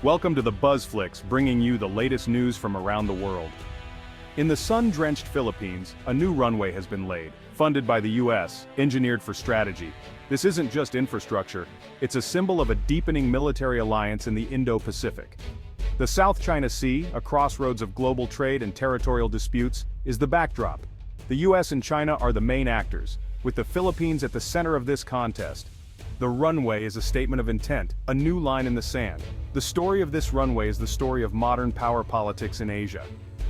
Welcome to the BuzzFlix, bringing you the latest news from around the world. In the sun-drenched Philippines, a new runway has been laid, funded by the US, engineered for strategy. This isn't just infrastructure, it's a symbol of a deepening military alliance in the Indo-Pacific. The South China Sea, a crossroads of global trade and territorial disputes, is the backdrop. The US and China are the main actors, with the Philippines at the center of this contest. The runway is a statement of intent, a new line in the sand. The story of this runway is the story of modern power politics in Asia.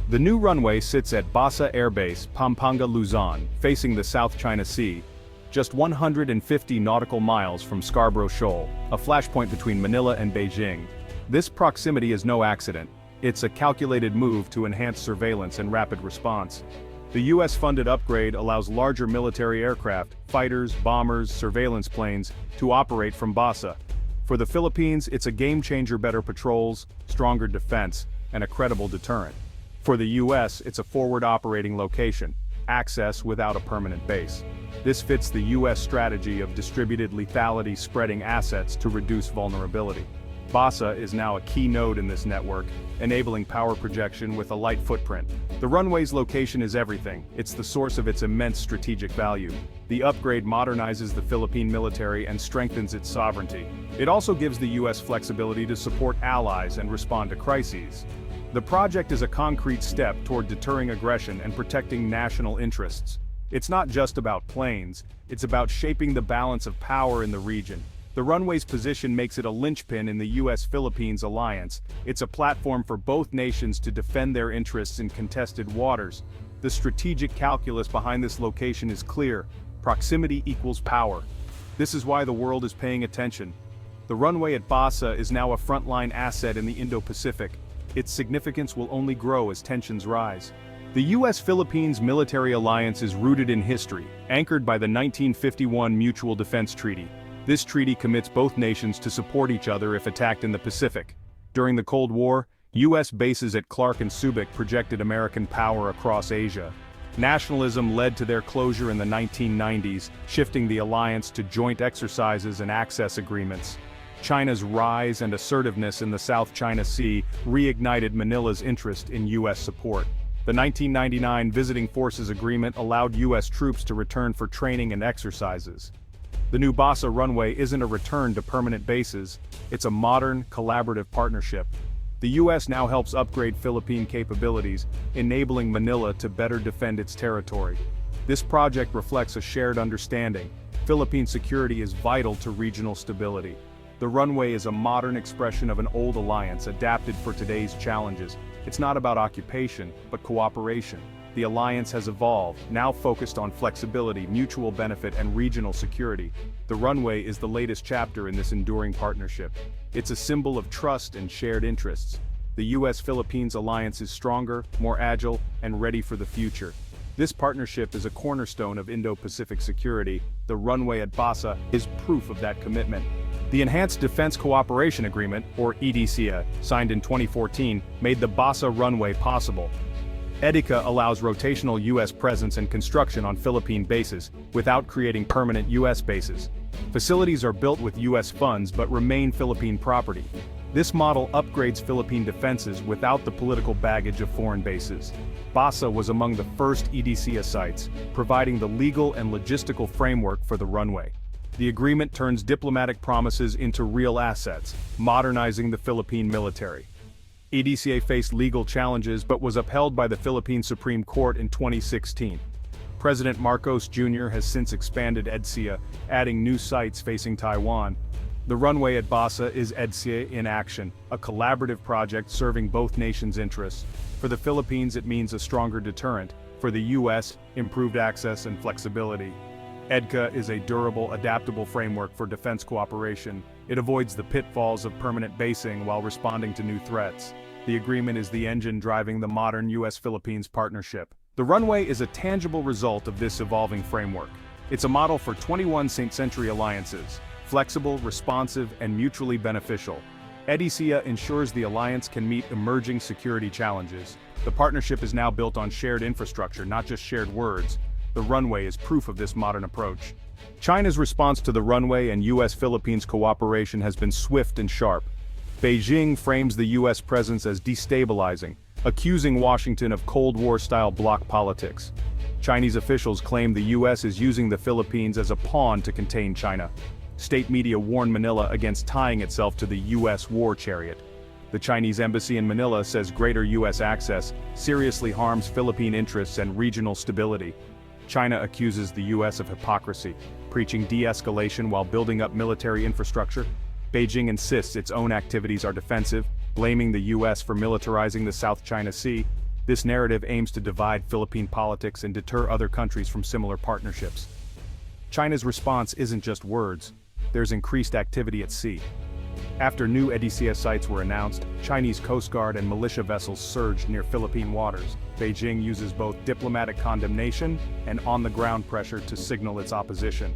The new runway sits at Basa Air Base, Pampanga, Luzon, facing the South China Sea, just 150 nautical miles from Scarborough Shoal, a flashpoint between Manila and Beijing. This proximity is no accident. It's a calculated move to enhance surveillance and rapid response. The US-funded upgrade allows larger military aircraft, fighters, bombers, surveillance planes, to operate from Basa. For the Philippines, it's a game-changer: better patrols, stronger defense, and a credible deterrent. For the US, it's a forward operating location, access without a permanent base. This fits the US strategy of distributed lethality, spreading assets to reduce vulnerability. Basa is now a key node in this network, enabling power projection with a light footprint. The runway's location is everything. It's the source of its immense strategic value. The upgrade modernizes the Philippine military and strengthens its sovereignty. It also gives the US flexibility to support allies and respond to crises. The project is a concrete step toward deterring aggression and protecting national interests. It's not just about planes, it's about shaping the balance of power in the region. The runway's position makes it a linchpin in the US-Philippines alliance. It's a platform for both nations to defend their interests in contested waters. The strategic calculus behind this location is clear: proximity equals power. This is why the world is paying attention. The runway at Basa is now a frontline asset in the Indo-Pacific. Its significance will only grow as tensions rise. The US-Philippines military alliance is rooted in history, anchored by the 1951 Mutual Defense Treaty. This treaty commits both nations to support each other if attacked in the Pacific. During the Cold War, US bases at Clark and Subic projected American power across Asia. Nationalism led to their closure in the 1990s, shifting the alliance to joint exercises and access agreements. China's rise and assertiveness in the South China Sea reignited Manila's interest in US support. The 1999 Visiting Forces Agreement allowed US troops to return for training and exercises. The new Basa runway isn't a return to permanent bases, it's a modern, collaborative partnership. The US now helps upgrade Philippine capabilities, enabling Manila to better defend its territory. This project reflects a shared understanding: Philippine security is vital to regional stability. The runway is a modern expression of an old alliance adapted for today's challenges. It's not about occupation, but cooperation. The alliance has evolved, now focused on flexibility, mutual benefit, and regional security. The runway is the latest chapter in this enduring partnership. It's a symbol of trust and shared interests. The US-Philippines alliance is stronger, more agile, and ready for the future. This partnership is a cornerstone of Indo-Pacific security. The runway at Basa is proof of that commitment. The Enhanced Defense Cooperation Agreement, or EDCA, signed in 2014, made the Basa runway possible. EDCA allows rotational US presence and construction on Philippine bases, without creating permanent US bases. Facilities are built with US funds but remain Philippine property. This model upgrades Philippine defenses without the political baggage of foreign bases. Basa was among the first EDCA sites, providing the legal and logistical framework for the runway. The agreement turns diplomatic promises into real assets, modernizing the Philippine military. EDCA faced legal challenges but was upheld by the Philippine Supreme Court in 2016. President Marcos Jr. has since expanded EDCA, adding new sites facing Taiwan. The runway at Basa is EDCA in action, a collaborative project serving both nations' interests. For the Philippines, it means a stronger deterrent. For the US, improved access and flexibility. EDCA is a durable, adaptable framework for defense cooperation. It avoids the pitfalls of permanent basing while responding to new threats. The agreement is the engine driving the modern US-Philippines partnership. The runway is a tangible result of this evolving framework. It's a model for 21st century alliances: flexible, responsive, and mutually beneficial. EDCA ensures the alliance can meet emerging security challenges. The partnership is now built on shared infrastructure, not just shared words. The runway is proof of this modern approach. China's response to the runway and US-Philippines cooperation has been swift and sharp. Beijing frames the U.S. presence as destabilizing, accusing Washington of Cold War-style bloc politics. Chinese officials claim the U.S. is using the Philippines as a pawn to contain China. State media warn Manila against tying itself to the U.S. war chariot. The Chinese embassy in Manila says greater U.S. access seriously harms Philippine interests and regional stability. China accuses the U.S. of hypocrisy, preaching de-escalation while building up military infrastructure. Beijing insists its own activities are defensive, blaming the U.S. for militarizing the South China Sea. This narrative aims to divide Philippine politics and deter other countries from similar partnerships. China's response isn't just words, there's increased activity at sea. After new EDCA sites were announced, Chinese Coast Guard and militia vessels surged near Philippine waters. Beijing uses both diplomatic condemnation and on-the-ground pressure to signal its opposition.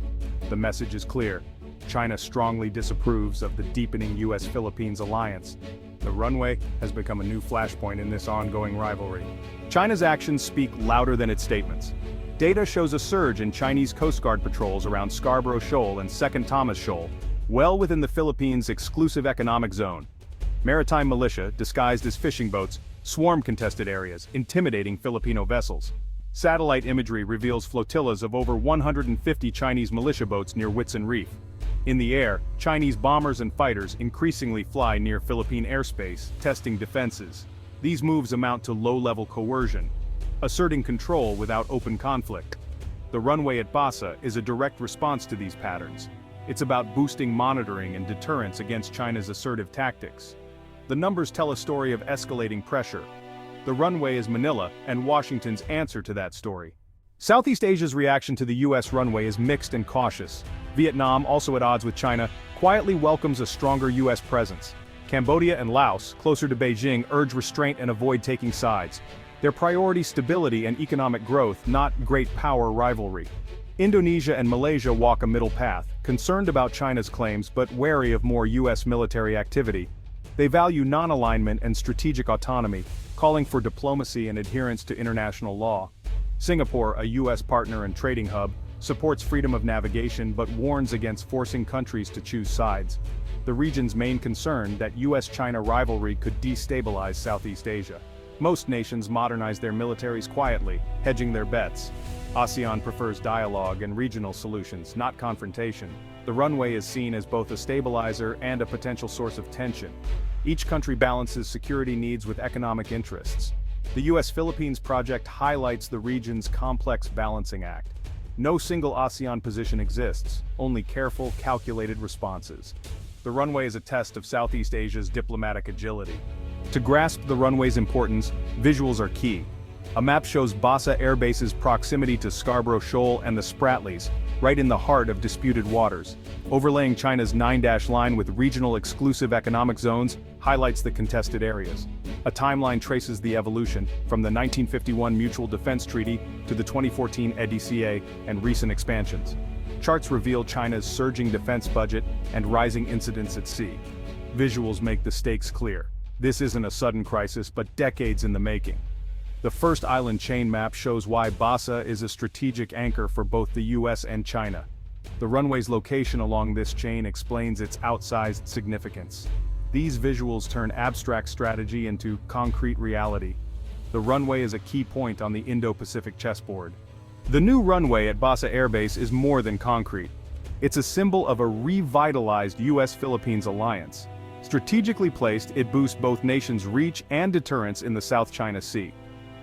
The message is clear. China strongly disapproves of the deepening U.S.-Philippines alliance. The Runway has become a new flashpoint in this ongoing rivalry. China's actions speak louder than its statements. Data shows a surge in Chinese Coast Guard patrols around Scarborough Shoal and Second Thomas Shoal, well within the Philippines' exclusive economic zone. Maritime militia, disguised as fishing boats, swarm contested areas, intimidating Filipino vessels. Satellite imagery reveals flotillas of over 150 Chinese militia boats near Whitsun Reef. In the air, Chinese bombers and fighters increasingly fly near Philippine airspace, testing defenses. These moves amount to low-level coercion, asserting control without open conflict. The runway at Basa is a direct response to these patterns. It's about boosting monitoring and deterrence against China's assertive tactics. The numbers tell a story of escalating pressure. The runway is Manila and Washington's answer to that story. Southeast Asia's reaction to the U.S. runway is mixed and cautious. Vietnam, also at odds with China, quietly welcomes a stronger U.S. presence. Cambodia and Laos, closer to Beijing, urge restraint and avoid taking sides. Their priority: stability and economic growth, not great power rivalry. Indonesia and Malaysia walk a middle path, concerned about China's claims but wary of more U.S. military activity. They value non-alignment and strategic autonomy, calling for diplomacy and adherence to international law. Singapore, a U.S. partner and trading hub, supports freedom of navigation but warns against forcing countries to choose sides. The region's main concern: that U.S.-China rivalry could destabilize Southeast Asia. Most nations modernize their militaries quietly, hedging their bets. ASEAN prefers dialogue and regional solutions, not confrontation. The runway is seen as both a stabilizer and a potential source of tension. Each country balances security needs with economic interests. The U.S.-Philippines project highlights the region's complex balancing act. No single ASEAN position exists, only careful, calculated responses. The runway is a test of Southeast Asia's diplomatic agility. To grasp the runway's importance, visuals are key. A map shows Basa Air Base's proximity to Scarborough Shoal and the Spratlys, right in the heart of disputed waters. Overlaying China's 9-dash line with regional exclusive economic zones highlights the contested areas. A timeline traces the evolution, from the 1951 Mutual Defense Treaty to the 2014 EDCA and recent expansions. Charts reveal China's surging defense budget and rising incidents at sea. Visuals make the stakes clear. This isn't a sudden crisis, but decades in the making. The first island chain map shows why Basa is a strategic anchor for both the US and China. The runway's location along this chain explains its outsized significance. These visuals turn abstract strategy into concrete reality. The runway is a key point on the Indo-Pacific chessboard. The new runway at Basa Air Base is more than concrete. It's a symbol of a revitalized US-Philippines alliance. Strategically placed, it boosts both nations' reach and deterrence in the South China Sea.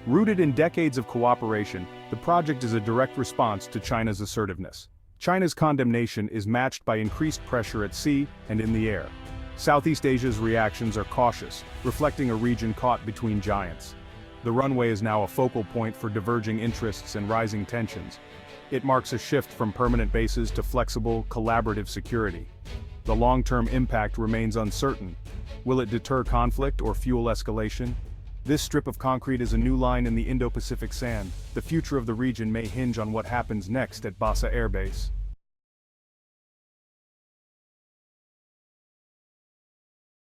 Rooted in decades of cooperation, the project is a direct response to China's assertiveness. China's condemnation is matched by increased pressure at sea and in the air. Southeast Asia's reactions are cautious, reflecting a region caught between giants. The runway is now a focal point for diverging interests and rising tensions. It marks a shift from permanent bases to flexible, collaborative security. The long-term impact remains uncertain. Will it deter conflict or fuel escalation? This strip of concrete is a new line in the Indo-Pacific sand. The future of the region may hinge on what happens next at Basa Air Base.